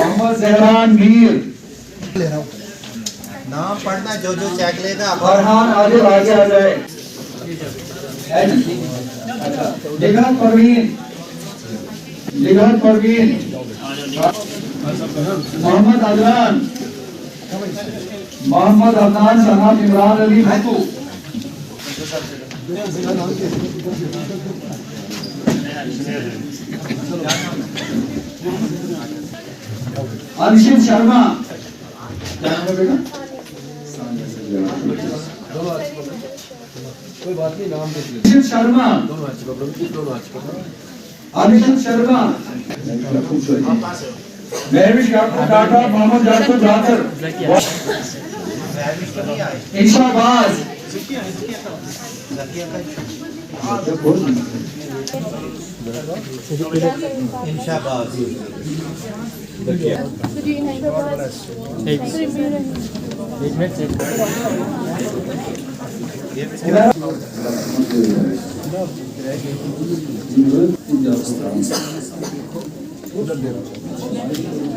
मोहम्मद जहरान मीर नाम पढ़ना जो जो चेक लेगा फरहान आदिल आगे आ जाए। लिगत परवीन मोहम्मद अदनान जनाब इमरान अली भट्टू अंशित शर्मा क्या नाम है बेटा? कोई बात नहीं, नाम देख लीजिए। अंशित शर्मा महविश याकूब टाटा मोहम्मद याकूब जाकर इंशाबाज इंशाबाद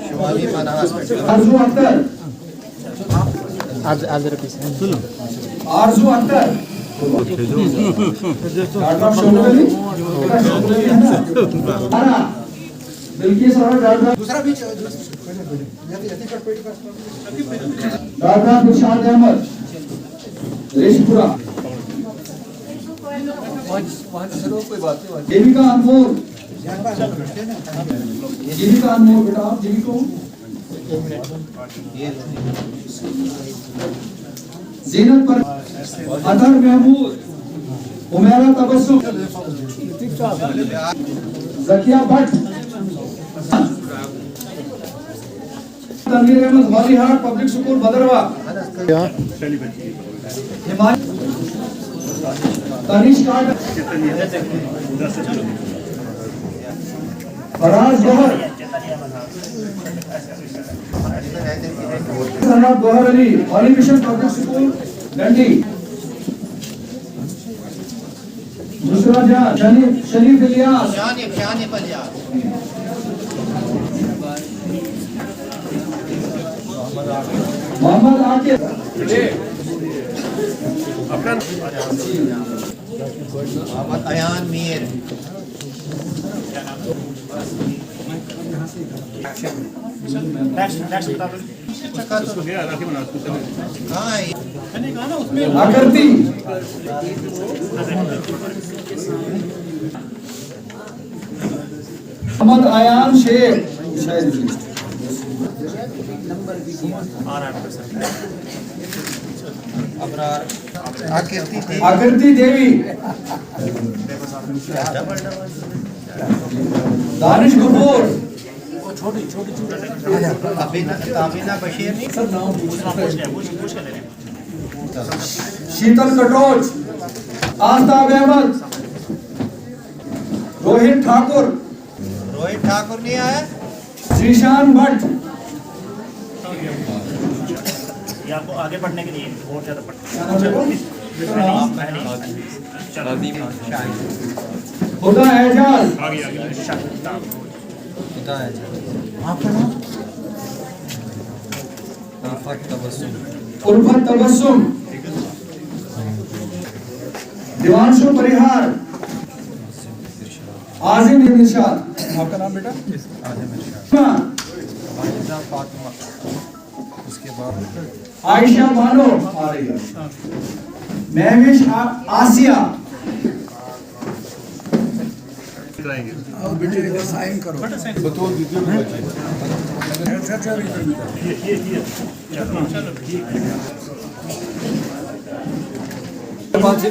शुमाली मनास आरजू अख्तर आरजू अख्तर डॉक्टर शोभली बिल्किस और डॉक्टर दूसरा भी डॉक्टर खुशाद अहमद रेशपुरा कोई बात नहीं। जीविका अनमोल बेटा आप जीविका जीनत पर अदर महमूद उमेरा तबस्सुम जकिया भट्ट तनवीर अहमद वालीहाट पब्लिक स्कूल भदरवा तनिष काट फराज गौहर सनाब गौहर अली ऑली मिशन पब्लिक स्कूल गंडी दूसरा जान शरीफ इलियास शान पंजाब मोहम्मद आकिब मोहम्मद अयान मीर आकृति मोहम्मद आयान शेख शायद आकृति देवी दानिश कपूर अबीना बशीर नहीं शीतल कटोच आफ्ताब अहमद रोहित ठाकुर नहीं आया श्रीशान भट्ट आपको आगे बढ़ने के लिए और ज्यादा खुदा एजाज उर्फत तबस्सुम दिवानशु परिहार आजिम इरशाद। आपका नाम बेटा? उसके बाद आयशा बानो महविश आसिया साइन करो।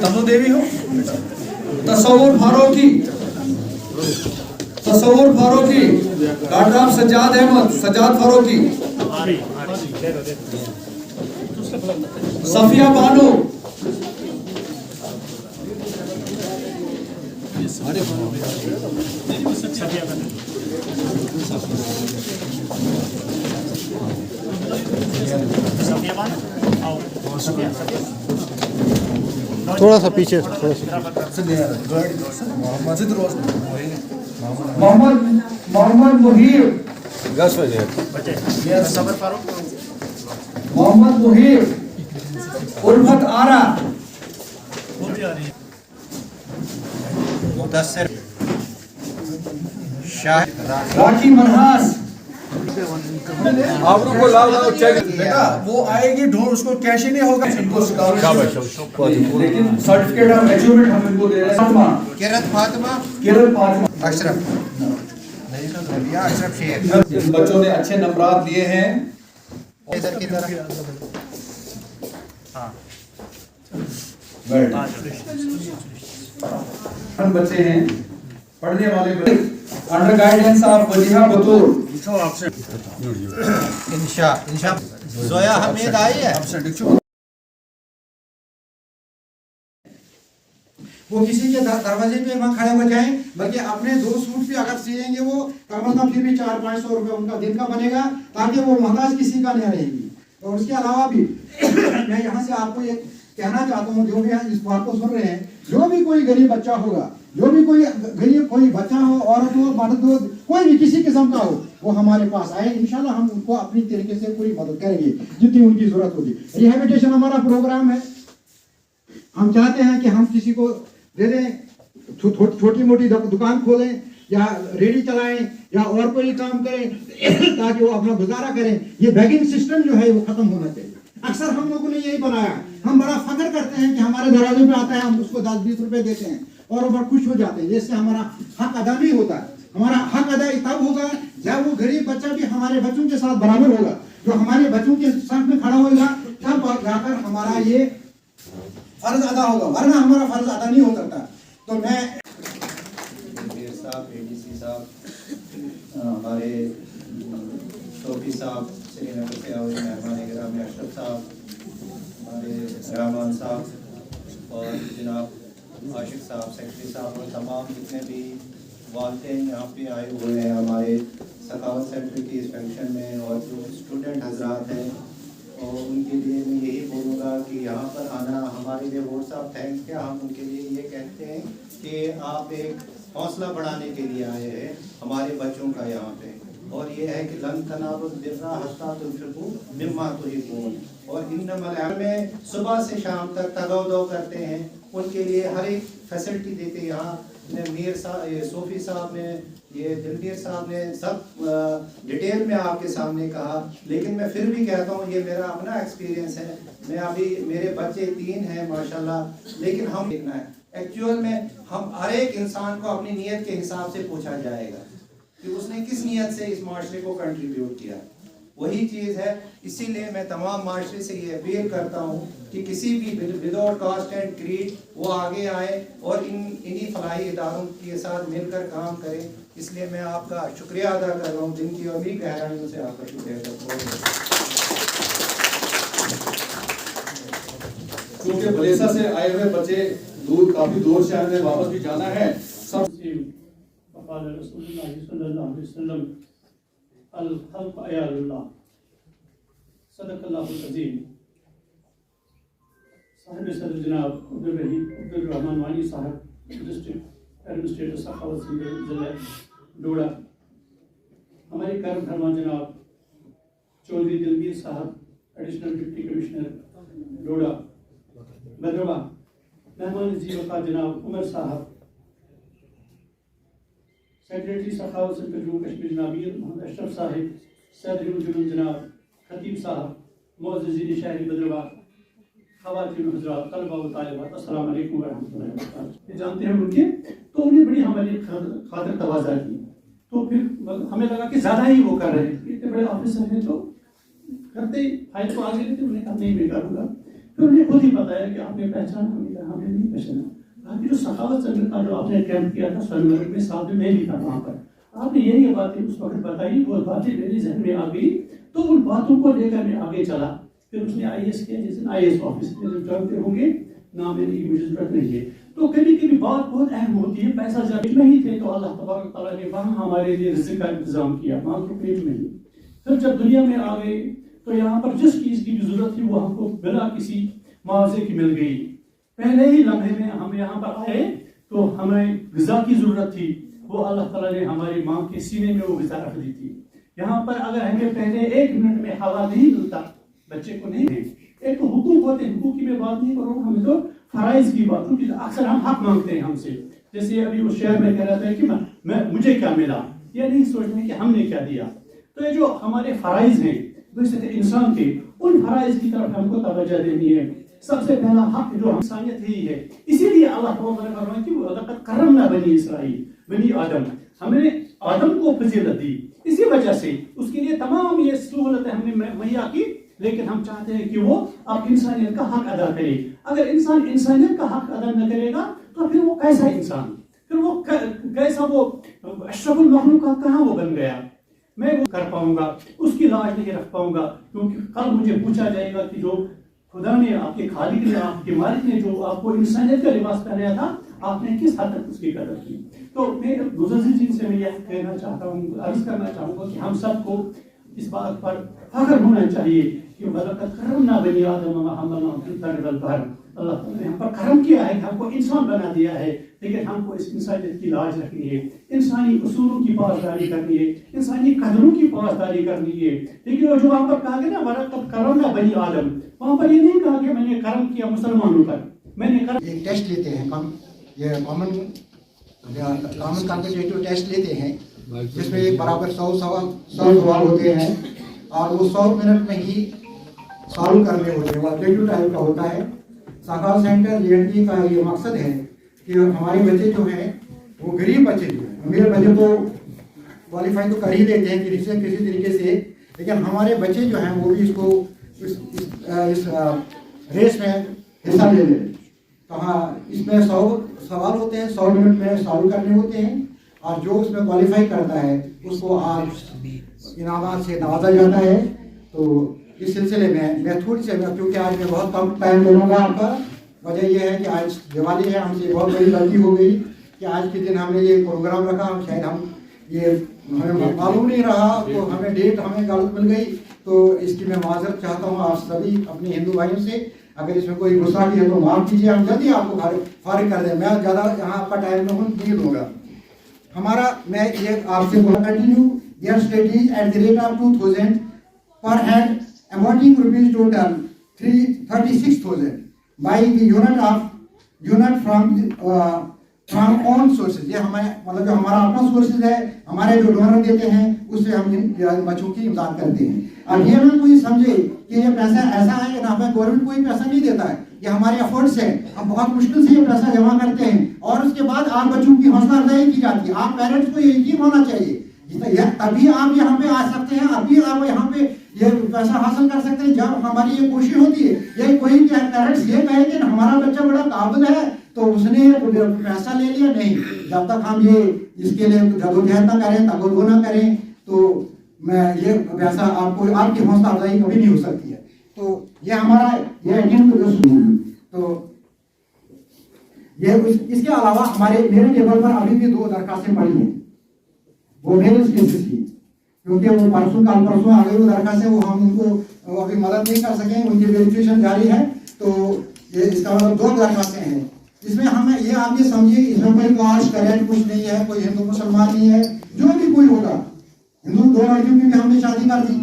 तनु देवी हो। तसव्वुर फारूकी डॉक्टर सज्जाद अहमद फारूकी सफिया बानो थोड़ा सा पीछे, थोड़ा सा मस्जिद रोज मोहम्मद मुहीर, गस वजह बच्चे सबर फारूक मोहम्मद मुहीर, उल्फत आरा, वो भी आ रही है। मुदस्सिर शाह राखी मनहास, आप लोग को लाओ लाओ चेक बेटा वो आएगी ढूंढ उसको कैश ही नहीं होगा इनको स्कॉलरशिप लेकिन सर्टिफिकेट ऑफ अचीवमेंट हम इनको दे रहे हैं। फातिमा, किरत फातिमा केरल फातिमा, अशरफ या अशरफ शेख इन बच्चों ने अच्छे नंबरात लिए हैं। इधर की तरफ हाँ Well, हाँ हम बच्चे हैं पढ़ने वाले बच्चे अंडर गाइडेंस ऑफ वजीहा बतूर। इंशा जोया हमीद आई है। वो किसी के दरवाजे पे वहाँ खड़े हो जाएं, बल्कि अपने 2 सूट भी अगर सिलेंगे वो कम से कम फिर भी 400-500 रुपये उनका दिन का बनेगा, ताकि वो मोहताज किसी का नहीं रहेगी। और उसके अलावा भी मैं यहाँ से आपको ये कहना चाहता हूँ, जो भी इस बात को सुन रहे हैं, जो भी कोई गरीब बच्चा होगा, जो भी कोई गरीब कोई बच्चा हो, औरत हो, मर्द हो, कोई भी किसी किस्म का हो, वो हमारे पास आए। इंशाल्लाह हम उनको अपनी तरीके से पूरी मदद करेंगे जितनी उनकी जरूरत होगी। रिहेबिलिटेशन हमारा प्रोग्राम है। हम चाहते हैं कि हम किसी को दे दें, छोटी मोटी दुकान खोलें या रेडी चलाएं या और कोई काम करें ताकि वो अपना गुजारा करें। ये बैगिंग सिस्टम जो है वो खत्म होना चाहिए। अक्सर हम लोगों ने यही बनाया, हम बड़ा फख्र करते हैं कि हमारे दरवाजे पे आता है, हम उसको 10-20 रुपए देते हैं और वो बड़ा खुश हो जाते हैं। जिससे हमारा हक अदा नहीं होता। हमारा हक अदा तब होगा जब वो गरीब बच्चा भी हमारे बच्चों के साथ बराबर होगा, जो हमारे बच्चों के साथ में खड़ा होगा, तब जाकर हमारा ये फर्ज अदा होगा, वरना हमारा फर्ज अदा नहीं हो सकता। तो मैं साहब, एडीसी साहब, हमारे सोफी साहब, श्रीनगर से आए मेहमान गिरामी अशरफ साहब, हमारे रहमान साहब और जनाब आशिक साहब, सेक्रेटरी साहब और तमाम जितने भी वालिदैन यहाँ पे आए हुए हैं हमारे सखावत सेंटर की इस फंक्शन में, और जो स्टूडेंट हजरात हैं, और उनके लिए मैं यही बोलूँगा कि यहाँ पर आना हमारे लिए वोट्स ऑफ थैंक्स क्या, हम उनके लिए ये कहते हैं कि आप एक हौसला बढ़ाने के लिए आए हैं हमारे बच्चों का यहाँ पे। और ये है कि लन तनालुल बिर्रा हत्ता तुनफिकू मिम्मा तुहिब्बून, और इन्नमल अमल में सुबह से शाम तक तगौदो करते हैं, उनके लिए हर एक फैसिलिटी देते हैं। यहाँ मीर साहब, सोफी साहब ने, ये दिलगीर साहब ने सब डिटेल में आपके सामने कहा, लेकिन मैं फिर भी कहता हूँ ये मेरा अपना एक्सपीरियंस है। मैं अभी, मेरे बच्चे 3 हैं माशाल्लाह, लेकिन हम देखना है एक्चुअल में हम हर एक इंसान को अपनी नीयत के हिसाब से पूछा जाएगा कि उसने किस नीयत से इस माशरे को कंट्रीब्यूट किया, वही चीज़ है। इसीलिए मैं तमाम माशरे से ये अपील करता हूँ कि किसी भी विदाउट कास्ट एंड क्रीड वो आगे आए और इन्हीं फलाही इदारों के साथ मिलकर काम करें। इसलिए मैं आपका शुक्रिया अदा कर रहा हूँ, दिन की अमीर गहराइयों से आपका शुक्रिया करता हूँ। क्योंकि बलेसा से आए हुए बच्चे काफी दूर से आए, वापस भी जाना है। सब जनाब अब्दुल-रहमान वानी साहब, डिस्ट्रिक्ट एडमिनिस्ट्रेटर सखावत सेंटर जिला डोडा, हमारे कर्म फरमान जनाब चौधरी दिलगीर साहब, एडिशनल डिप्टी कमिश्नर डोडा भद्रवा, मेहमान जीवका जनाब उमर साहब, सेक्रेटरी सखावत सेंटर जम्मू कश्मीर जनाब मीर मोहम्मद अशरफ साहिब, सदर जुलून जनाब खतीब साहब, मुअज़्ज़िज़ीन शहरी भद्रवा, ख़वातीन हज़रात, तलबा व तालिबात, अस्सलाम वालेकुम व रहमतुल्लाहि व बरकातहू। जानते हैं उनके, तो उन्हें बड़ी हमारी खातिर तवाज़ा की, तो फिर हमें लगा कि ज़्यादा ही वो कर रहे हैं, इतने बड़े ऑफिसर हैं तो करते फाइल को आगे लेते, उन्हें कहा नहीं मैं करूँगा। फिर उन्हें खुद ही बताया कि आपने पहचाना, हमें नहीं पहचाना। आपकी जो सखावत सेंटर का जो आपने कैंप किया था सोनमर्ग में, साथ में मैं भी था वहाँ पर, आपने यही बातें उस वक्त बताई, वो बातें मेरे जहन में आ गई, तो उन बातों को लेकर मैं आगे चला। फिर उसने IAS किया, जिस दिन IAS ऑफिस में जब जानते होंगे ना, मेरी मुझे जरूरत नहीं है। तो कभी कभी बात बहुत अहम होती है, पैसा जब नहीं थे तो अल्लाह तबारक तआला ने वहाँ हमारे लिए रिज़्क़ का इंतजाम किया, मांगो पेट में ही। फिर जब दुनिया में आ गए तो यहाँ पर जिस चीज़ की भी जरूरत थी वो हमको बिना किसी मुआवजे की मिल गई। पहले ही लम्हे में हम यहाँ पर आए तो हमें ग़िज़ा की ज़रूरत थी, वो अल्लाह ताला ने हमारी माँ के सीने में वो ग़िज़ा रख दी थी। यहाँ पर अगर हमें पहले 1 मिनट में हवा नहीं मिलता, बच्चे को नहीं है, एक तो हुकूक होते हैं, हुकूक की मैं बात नहीं करूँगा, हमें तो फराइज की बात, क्योंकि अक्सर हम हक मांगते हैं हमसे। जैसे अभी उस शेर में कह रहा था कि मुझे क्या मिला, ये नहीं सोचते कि हमने क्या दिया। तो ये जो हमारे फराइज हैं दूसरे इंसान के, उन फराइज की तरफ हमको तवज्जो देनी है। सबसे पहला हक जो इंसानियत ही है, इसीलिए अल्लाह ताला कि वलक़द करमना बनी इसराइल, बनी आदम, हमने आदम को फजीलत दी, इसी वजह से उसके लिए तमाम ये सहूलतें हमने मुहैया की। लेकिन हम चाहते हैं कि वो अब इंसानियत का हक अदा करे। अगर इंसान इंसानियत का हक अदा न करेगा तो फिर वो कैसा इंसान, फिर वो कैसा वो अशरफुल मखलूक़ात कहाँ वो बन गया। मैं वो कर पाऊंगा, उसकी लाज नहीं रख पाऊंगा, क्योंकि कल मुझे पूछा जाएगा कि जो खुदा ने, आपके खालिक ने, आपके मालिक ने जो आपको इंसानियत का लिबास पहनाया था, आपने किस हद तक उसकी कदर की। तो मैं गुज़श्ता दिन से मैं यह कहना चाहता हूँ, अर्ज करना चाहूँगा कि हम सबको इस बात पर फख्र होना चाहिए कि वलक़द करमना बनी आदम व हमलनाहुम फिल बर्रि वल बहर। अल्लाह ताला ने हम पर करम किया है, हमको इंसान बना दिया है, लेकिन हमको इस इंसानियत की लाज रखनी है, इंसानी उसूलों की पासदारी करनी है, इंसानी कदरों की पासदारी करनी है। लेकिन वो जो वहाँ पर कहा गया ना वलक़द करमना बनी आदम, वहाँ पर ये नहीं कहा कि मैंने करम किया मुसलमानों पर, मैंने करम। एक टेस्ट लेते हैं, ये कॉमन कॉम्पिटिटिव टेस्ट लेते हैं, जिसमें बराबर 100 सवाल होते हैं और वो 100 मिनट में ही सॉल्व करने होते हैं। ऑब्जेक्टिव टाइप का होता है। सखावत सेंटर लेंटी का ये मकसद है कि हमारे बच्चे जो हैं वो गरीब बच्चे जो हैं, अमीर बच्चे तो क्वालिफाई तो कर ही लेते हैं किसी तरीके से, लेकिन हमारे बच्चे जो हैं वो भी इसको इस रेस में हिस्सा ले लेते हैं। तो हाँ, इसमें 100 सवाल होते हैं, 100 मिनट में सॉल्व करने होते हैं और जो उसमें क्वालिफाई करता है उसको आज इनामात से नवाजा जाता है। तो इस सिलसिले में मैं थोड़ी सी, क्योंकि आज मैं बहुत कम टाइम ले लूँगा आपका, वजह यह है कि आज दिवाली है, हमसे बहुत बड़ी गलती हो गई कि आज के दिन हमने ये प्रोग्राम रखा, शायद हमें मालूम नहीं रहा, तो हमें डेट हमें गलत मिल गई। तो इसकी मैं माजरत चाहता हूँ आप सभी अपने हिंदू भाइयों से। अगर इसमें कोई गुस्सा की है तो माफ़ कीजिए, हम जल्दी आपको फारिग कर दें, मैं ज़्यादा यहाँ आपका टाइम नहीं लूँगा। हमारा मैं ये आपसे बोला continue their studies at the rate of 2000 पर head amounting rupees total 36,000 by the unit from on sources. ये हमारे मतलब जो हमारा अपना सोर्सेज है, हमारे जो डोनर देते हैं उससे हम बच्चों की इमदाद करते हैं। अब ये ना कोई समझे कि ये पैसा ऐसा है कि हमें गवर्नमेंट कोई पैसा नहीं देता है, ये हमारे एफर्ट्स हैं, हम बहुत मुश्किल से ये पैसा जमा करते हैं और उसके बाद आप बच्चों की हौसला अफजाई की जाती है। आप पेरेंट्स को ये यकीन होना चाहिए, अभी आप यहाँ पे आ सकते हैं, अभी आप यहाँ पे ये पैसा हासिल कर सकते हैं जब हमारी ये कोशिश होती है। ये कोई पेरेंट्स ये कहे कि हमारा बच्चा बड़ा काबिल है तो उसने पैसा ले लिया, नहीं, जब तक हम ये इसके लिए जदोजहद ना करें, तगो ना करें, तो मैं ये पैसा आपको आपकी हौसला अफजाई कभी नहीं हो सकती है। तो ये हमारा ये तो ये इसके अलावा मेरे टेबल पर अभी भी 2 दरखास्तें पड़ी हैं, वो मेरे केसेस की, क्योंकि वो परसों आ गई वो दरखास्तें, वो हम उनको अभी मदद नहीं कर सकें, उनकी वेरिफिकेशन जारी है। तो ये इसका मतलब 2 दरखास्तें हैं। इसमें हमें ये आप ये समझिए, इसमें कोई कास्ट करेंट कुछ नहीं है, कोई हिंदू मुसलमान नहीं है, जो भी कोई होगा, हिंदू 2 लड़कियों की भी हमने शादी कर दी,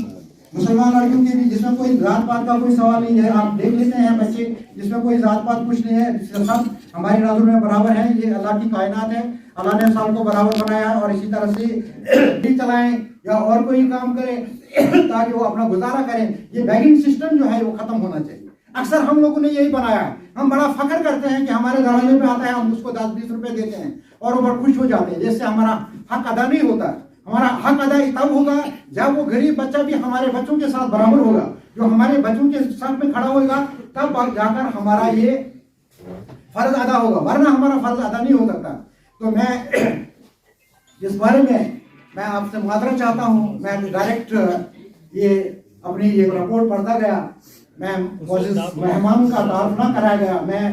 मुसलमान लड़कियों की भी, जिसमें कोई जात पात का कोई सवाल नहीं है। आप देख लेते हैं बच्चे, जिसमें कोई जात पात कुछ नहीं है, सब हमारी नजर में बराबर है। ये अल्लाह की कायनात है, अल्लाह ने सबको बराबर बनाया है और इसी तरह से भी चलाएं या और कोई काम करें ताकि वो अपना गुजारा करें। ये बैगिंग सिस्टम जो है वो खत्म होना चाहिए। अक्सर हम लोगों ने यही बनाया है, हम बड़ा फख्र करते हैं कि हमारे दरवाजे पे आता है, हम उसको 10-20 रुपए देते हैं और वो बड़ा खुश हो जाते हैं, जिससे हमारा हक अदा नहीं होता। हमारा हक अदा तब होगा जब वो गरीब बच्चा भी हमारे बच्चों के साथ बराबर होगा, जो हमारे बच्चों के साथ में खड़ा होगा, तब जाकर हमारा ये फर्ज अदा होगा, वरना हमारा फर्ज अदा नहीं हो सकता। तो मैं इस बारे में मैं आपसे माजरत चाहता हूँ, मैं डायरेक्ट ये अपनी ये रिपोर्ट पढ़ता गया, मैं मेहमानों का तारुफ ना कराया गया। मैं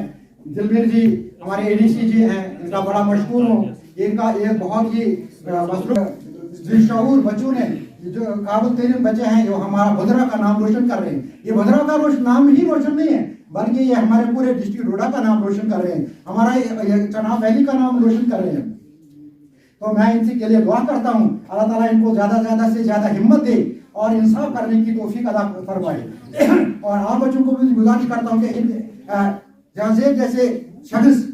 दिलबीर जी हमारे एडीसी जी हैं, इनका बड़ा मशहूर हूँ। इनका एक बहुत ही शऊर बच्चों ने, जो काबिल तरीन बच्चे हैं, जो हमारा भद्रा का नाम रोशन कर रहे हैं। ये भद्रा का नाम ही रोशन नहीं है, बल्कि ये हमारे पूरे डिस्ट्रिक्ट डोडा का नाम रोशन कर रहे हैं, हमारा ये चनाब वैली का नाम रोशन कर रहे हैं। तो मैं इनसे के लिए दुआ करता हूँ, अल्लाह ताला इनको ज़्यादा से ज़्यादा हिम्मत दे और इंसाफ करने की तौफीक अदा फरमाए। और आप बच्चों को भी गुजारिश करता हूँ कि जाज़ेब जैसे शख्स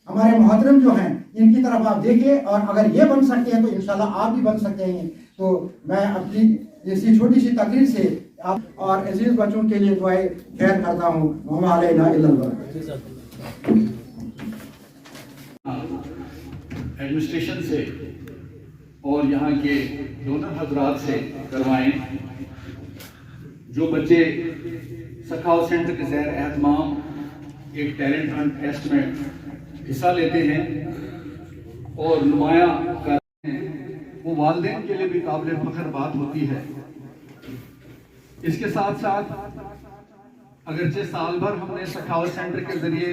हमारे मोहतरम जो हैं इनकी तरफ आप देखिए, और अगर ये बन सकते हैं तो इंशाल्लाह आप भी बन सकते हैं। तो मैं अपनी इसी छोटी सी तकरीर से आप और अजीज बच्चों के लिए दुआएं खैर करता हूँ। वमा अलैना इल्लल बलाग। एडमिनिस्ट्रेशन से और यहाँ के डोनर हजरात से करवाएं। जो बच्चे सखावत सेंटर के ज़ैर एहतमाम एक टैलेंट हंट टेस्ट में हिस्सा लेते हैं और नुमाया करते हैं, वो वालिदैन के लिए भी काबिल फख्र बात होती है। इसके साथ साथ अगरचे साल भर हमने सखावत सेंटर के जरिए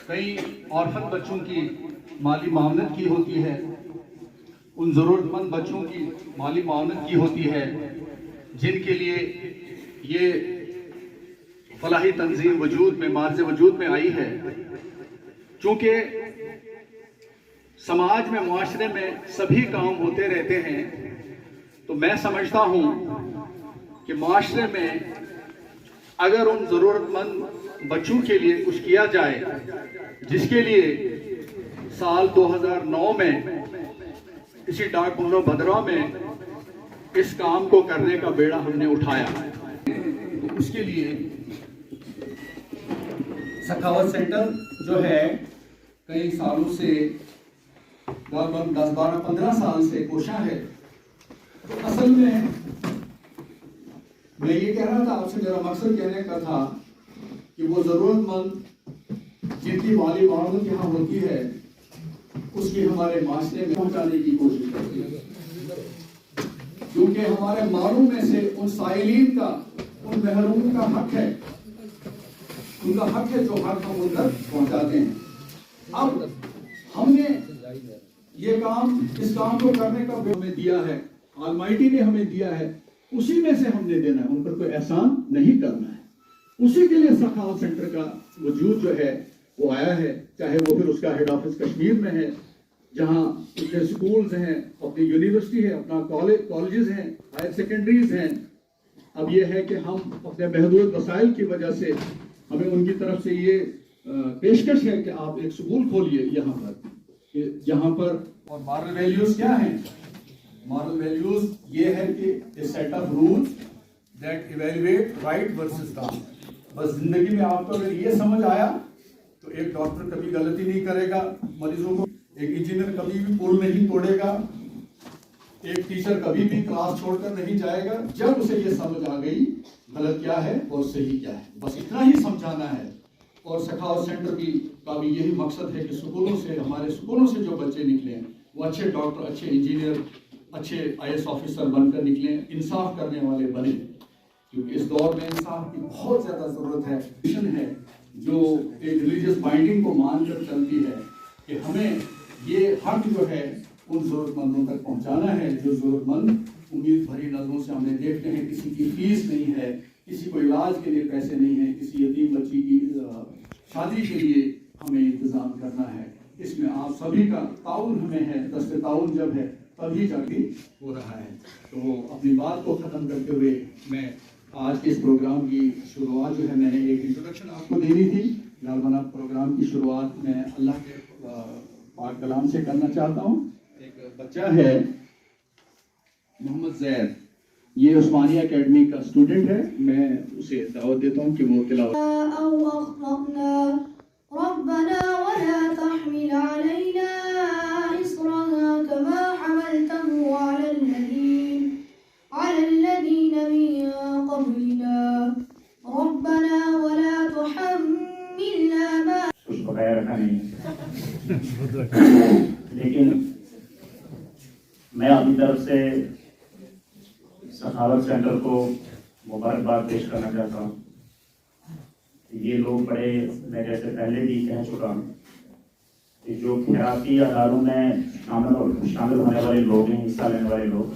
कई ऑर्फन बच्चों की माली मावनत की होती है, उन ज़रूरतमंद बच्चों की माली मावनत की होती है जिनके लिए ये फलाही तंजीम वजूद में मार्ज़ वजूद में आई है। चूँकि समाज में मुआशरे में सभी काम होते रहते हैं, तो मैं समझता हूँ कि मुआशरे में अगर उन ज़रूरतमंद बच्चों के लिए कुछ किया जाए, जिसके लिए साल 2009 में इसी डाक बंगलो भद्रवा में इस काम को करने का बेड़ा हमने उठाया, तो उसके लिए सखावत सेंटर जो है कई सालों से लगभग 10, 12, 15 साल से कोशा है। तो असल में मैं ये कह रहा था आपसे, मेरा मकसद कहने का था कि वो जरूरतमंद जिनकी माली मावनत यहाँ होती है उसकी हमारे माशरे में पहुंचाने की कोशिश करते हैं, क्योंकि हमारे मालों में से उन साइलीन का, उन महरूम का हक है, उनका हक है जो हक हम उन तक पहुंचाते हैं। अब हमने ये काम, इस काम को करने का हमें दिया है, ऑलमाइटी ने हमें दिया है, उसी में से हमने देना है, उन पर कोई एहसान नहीं करना है। उसी के लिए सखावत सेंटर का वजूद जो है वो आया है, चाहे वो फिर उसका हेड ऑफिस कश्मीर में है, जहाँ अपने स्कूल्स हैं, अपनी यूनिवर्सिटी है, अपना कॉलेजेस हैं, हायर सेकेंडरीज हैं। अब ये है कि हम अपने महदूद वसाइल की वजह से हमें उनकी तरफ से ये पेशकश है कि आप एक स्कूल खोलिए यहाँ पर, जहाँ पर। और मॉरल वैल्यूज क्या हैं? मॉरल वैल्यूज ये है कि a set of rules that evaluate right versus wrong. बस जिंदगी में आपको अगर ये समझ आया तो एक डॉक्टर कभी गलती नहीं करेगा मरीजों को, एक इंजीनियर कभी भी पुल नहीं तोड़ेगा, एक टीचर कभी भी क्लास छोड़कर नहीं जाएगा, जब उसे ये समझ आ गई गलत क्या है और सही क्या है, बस इतना ही समझाना है। और सखावत सेंटर का भी यही मकसद है कि स्कूलों से, हमारे स्कूलों से जो बच्चे निकले हैं वो अच्छे डॉक्टर, अच्छे इंजीनियर, अच्छे IAS ऑफिसर बनकर निकले, इंसाफ करने वाले बने, क्योंकि इस दौर में इंसाफ की बहुत ज़्यादा ज़रूरत है। मिशन है जो एक रिलीजियस बाइंडिंग को मानकर चलती है कि हमें ये हक जो है उन ज़रूरतमंदों तक पहुंचाना है, जो ज़रूरतमंद उम्मीद भरी नज़रों से हमने देखते हैं किसी की फीस नहीं है, किसी को इलाज के लिए पैसे नहीं है, किसी यतीम बच्ची की शादी के लिए हमें इंतज़ाम करना है। इसमें आप सभी का ताउन हमें है, दस्ते ताउन जब है तभी जाके हो रहा है। तो अपनी बात को ख़त्म करते हुए मैं आज के इस प्रोग्राम की शुरुआत जो है, मैंने एक इंट्रोडक्शन आपको देनी थी, गालबना प्रोग्राम की शुरुआत मैं अल्लाह के पाक कलाम से करना चाहता हूँ। एक बच्चा है मोहम्मद ज़ैर, ये उस्मानिया एकेडमी का स्टूडेंट है, मैं उसे दावत देता हूँ कि वो तिलावत। लेकिन मैं अपनी तरफ से सखावत सेंटर को मुबारकबाद पेश करना चाहता हूँ। ये लोग बड़े, मैं जैसे पहले भी कह चुका हूँ कि जो खैराती अदारों में शामिल होने वाले लोग हैं, हिस्सा लेने वाले लोग,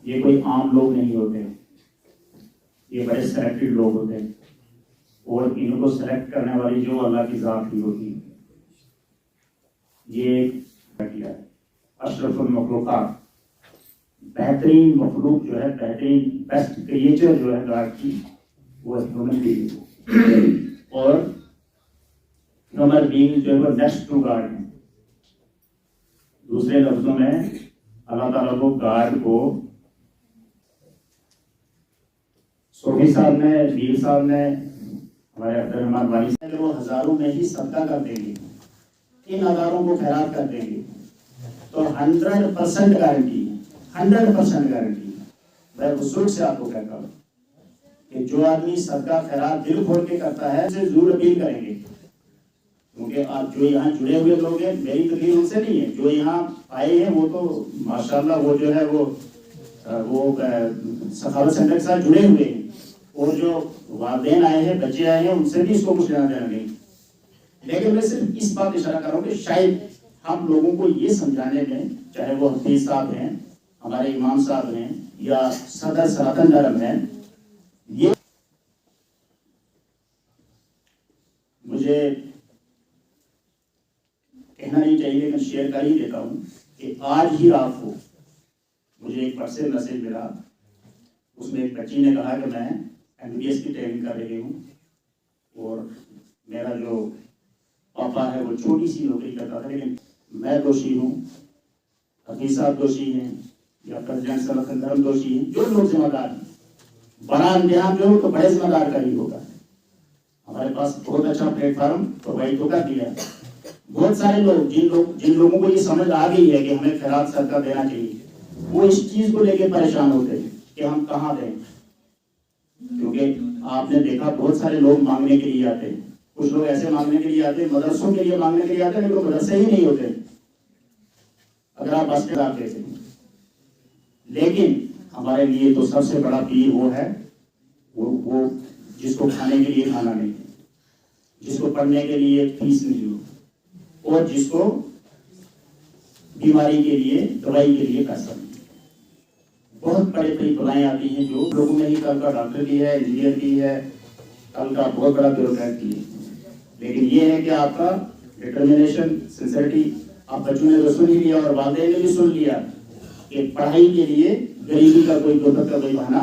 ये कोई आम लोग नहीं होते, ये बड़े सेलेक्टेड लोग होते हैं। और इनको सेलेक्ट करने वाली जो अल्लाह की जात ही होती है। ये किया है अशरफुल मखलूकात, बेहतरीन मखलूक जो है, बेहतरीन बेस्ट क्रिएचर जो है गॉड की, वो ह्यूमन बीइंग, और ह्यूमन बीइंग जो है वो नेक्स्ट टू गॉड है। दूसरे लफ्जों में अल्लाह ताला को गॉड को सोफी साहब ने, वीर साहब ने, हमारे अब्दुल वाली साहब, वो हजारों में ही सदका कर देंगे, इन हजारों को खैरात कर देंगे, तो 100% गारंटी है, 100% गारंटी है। मैं बुजुर्ग से आपको कहता हूँ कि जो आदमी सदका खैरात दिल खोल के करता है उसे जरूर अपील करेंगे, क्योंकि आप जो यहाँ जुड़े हुए लोग हैं, मेरी तकलीफ उनसे नहीं है, जो यहाँ आए हैं वो तो माशाल्लाह वो जो है वो सखावत सेंटर के साथ जुड़े हुए हैं, और जो वालिदैन आए हैं, बच्चे आए हैं, उनसे भी इसको कुछ लेना देना नहीं। लेकिन मैं सिर्फ इस बात इशारा कर रहा हूँ कि शायद हम लोगों को ये समझाने में, चाहे वो हफीज साहब हैं, हमारे इमाम साहब हैं, या सदर सनातन धर्म है, ये मुझे कहना नहीं चाहिए लेकिन शेयर कर ही देता हूँ कि आज ही रात को मुझे एक व्हाट्सएप मैसेज मिला, उसमें एक बच्ची ने कहा कि मैं MBBS की ट्रेनिंग कर रही हूँ और मेरा जो पापा है वो छोटी सी नौकरी करता था, लेकिन मैं दोषी हूँ, हफीज साहब दोषी हैं, या प्रेसिडेंट सनातन धर्म दोषी हैं, जो लोग जिम्मेदार हैं, बड़ा इम्तिहान जो हो तो बड़े जिम्मेदार का ही होगा। हमारे पास बहुत अच्छा प्लेटफॉर्म प्रोवाइड तो कर दिया है। बहुत सारे लोग जिन लोगों को ये समझ आ गई है कि हमें खैरात सदका देना चाहिए, वो इस चीज को लेकर परेशान होते हैं कि हम कहाँ दें, क्योंकि आपने देखा बहुत सारे लोग मांगने के लिए आते हैं, कुछ लोग ऐसे मांगने के लिए आते हैं, मदरसों के लिए मांगने के लिए आते हैं, लेकिन मदरसे ही नहीं होते अगर आप बस में आते थे। लेकिन हमारे लिए तो सबसे बड़ा पीर वो है, वो जिसको खाने के लिए खाना नहीं, जिसको पढ़ने के लिए फीस नहीं हो, और जिसको बीमारी के लिए, दवाई के लिए पैसा नहीं। बहुत बड़ी बड़ी बुलाएं आती हैं, जो लोगों में ही कल का डॉक्टर की है, इंजीनियर की है, कल का बहुत बड़ा ब्यूरोक्रेट की है। लेकिन ये है कि आपका डिटर्मिनेशन, सिंसियरिटी, आप बच्चों ने तो सुन ही लिया और वालिदैन ने भी सुन लिया कि पढ़ाई के लिए गरीबी का कोई, गुर्बत का कोई बहाना